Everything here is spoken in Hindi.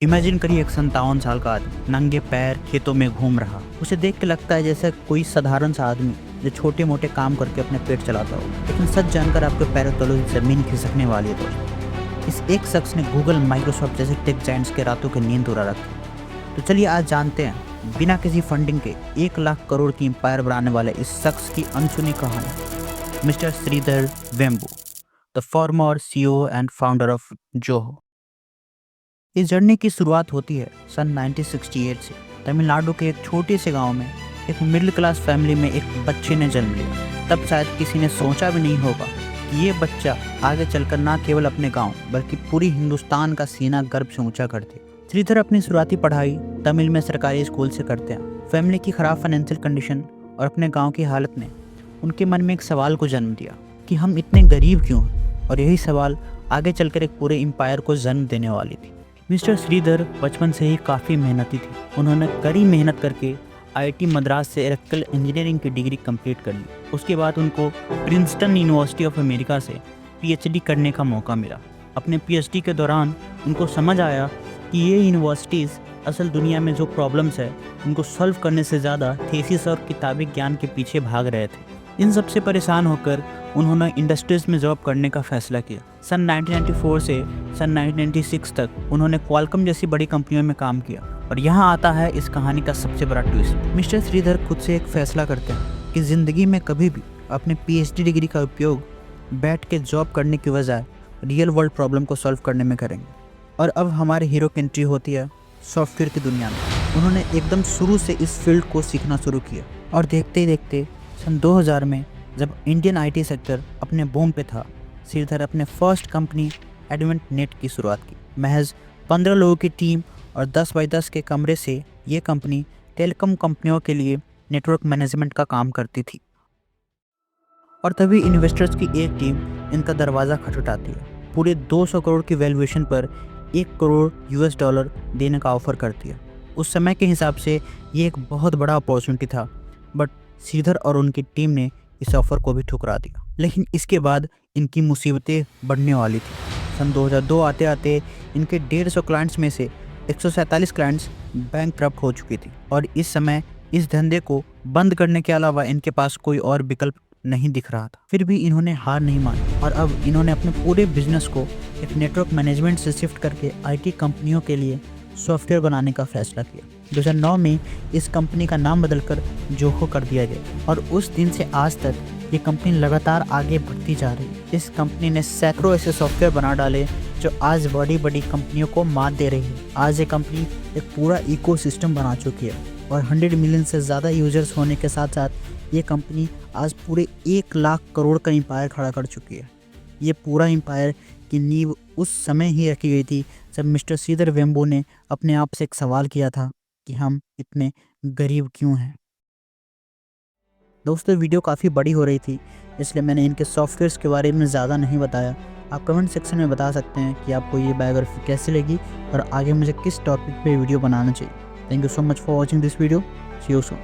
इमेजिन करिए एक 57 साल का आदमी नंगे पैर खेतों में घूम रहा। उसे देख के लगता है जैसे कोई साधारण सा आदमी जो छोटे मोटे काम करके अपने पेट चलाता हो, लेकिन सच जानकर आपके पैरों तलों से जमीन खिसकने वाली है दोस्तों। इस एक शख्स ने गूगल, माइक्रोसॉफ्ट जैसे टेक जायंट्स के रातों की नींद उड़ा रखी। तो चलिए आज जानते हैं बिना किसी फंडिंग के 1 लाख करोड़ की एम्पायर बनाने वाले इस शख्स की अनसुनी कहानी। Mister Shridhar Vembu, the former CEO and founder of Zoho. इस जर्नी की शुरुआत होती है सन 1968 से। तमिलनाडु के एक छोटे से गांव में एक मिडिल क्लास फैमिली में एक बच्चे ने जन्म लिया। तब शायद किसी ने सोचा भी नहीं होगा कि ये बच्चा आगे चलकर ना केवल अपने गांव बल्कि पूरी हिंदुस्तान का सीना गर्व से ऊंचा कर दे। श्रीधर अपनी शुरुआती पढ़ाई तमिल में सरकारी स्कूल से करते हैं। फैमिली की खराब फाइनेंशियल कंडीशन और अपने गाँव की हालत ने उनके मन में एक सवाल को जन्म दिया कि हम इतने गरीब क्यों हैं, और यही सवाल आगे चलकर एक पूरे एम्पायर को जन्म देने वाली थी। मिस्टर श्रीधर बचपन से ही काफ़ी मेहनती थे। उन्होंने कड़ी मेहनत करके IIT मद्रास से इलेक्ट्रिकल इंजीनियरिंग की डिग्री कंप्लीट कर ली। उसके बाद उनको प्रिंसटन यूनिवर्सिटी ऑफ अमेरिका से PhD करने का मौका मिला। अपने PhD के दौरान उनको समझ आया कि ये यूनिवर्सिटीज़ असल दुनिया में जो प्रॉब्लम्स है उनको सॉल्व करने से ज़्यादा थीसिस और किताबी ज्ञान के पीछे भाग रहे थे। इन सब से परेशान होकर उन्होंने इंडस्ट्रीज़ में जॉब करने का फैसला किया। सन 1994 से सन 1996 तक उन्होंने क्वालकॉम जैसी बड़ी कंपनियों में काम किया। और यहाँ आता है इस कहानी का सबसे बड़ा ट्विस्ट। मिस्टर श्रीधर खुद से एक फैसला करते हैं कि ज़िंदगी में कभी भी अपने PhD डिग्री का उपयोग बैठ के जॉब करने की बजाय रियल वर्ल्ड प्रॉब्लम को सॉल्व करने में करेंगे। और अब हमारे हीरो की एंट्री होती है सॉफ्टवेयर की दुनिया में। उन्होंने एकदम शुरू से इस फील्ड को सीखना शुरू किया और देखते ही देखते सन 2000 में जब इंडियन IT सेक्टर अपने बूम पे था, श्रीधर अपने फर्स्ट कंपनी एडवेंट नेट की शुरुआत की। महज 15 लोगों की टीम और 10 बाई 10 के कमरे से ये कंपनी टेलीकॉम कंपनियों के लिए नेटवर्क मैनेजमेंट का काम करती थी। और तभी इन्वेस्टर्स की एक टीम इनका दरवाज़ा खटखटाती है। पूरे 200 करोड़ की वैल्यूएशन पर $1 करोड़ देने का ऑफर करती है। उस समय के हिसाब से ये एक बहुत बड़ा अपॉर्चुनिटी था, बट श्रीधर और उनकी टीम ने इस ऑफर को भी ठुकरा दिया। लेकिन इसके बाद इनकी मुसीबतें बढ़ने वाली थी। सन 2002 आते आते इनके 150 क्लाइंट्स में से 147 क्लाइंट्स बैंकक्रप्ट हो चुकी थी। और इस समय इस धंधे को बंद करने के अलावा इनके पास कोई और विकल्प नहीं दिख रहा था। फिर भी इन्होंने हार नहीं मानी और अब इन्होंने अपने पूरे बिजनेस को एक नेटवर्क मैनेजमेंट से शिफ्ट करके IT कंपनियों के लिए सॉफ्टवेयर बनाने का फैसला किया। 2009 में इस कंपनी का नाम बदलकर जोहो कर दिया गया और उस दिन से आज तक ये कंपनी लगातार आगे बढ़ती जा रही है। इस कंपनी ने सैकड़ों ऐसे सॉफ्टवेयर बना डाले जो आज बड़ी बड़ी कंपनियों को मात दे रही है। आज ये कंपनी एक पूरा इकोसिस्टम बना चुकी है और 100 मिलियन से ज़्यादा यूजर्स होने के साथ साथ ये कंपनी आज पूरे 1 लाख करोड़ का एम्पायर खड़ा कर चुकी है। ये पूरा एम्पायर की नींव उस समय ही रखी गई थी जब मिस्टर श्रीधर वेम्बू ने अपने आप से एक सवाल किया था कि हम इतने गरीब क्यों हैं। दोस्तों वीडियो काफ़ी बड़ी हो रही थी, इसलिए मैंने इनके सॉफ्टवेयर्स के बारे में ज़्यादा नहीं बताया। आप कमेंट सेक्शन में बता सकते हैं कि आपको ये बायोग्राफी कैसी लगी और आगे मुझे किस टॉपिक पे वीडियो बनाना चाहिए। Thank you so much for watching this video. See you soon.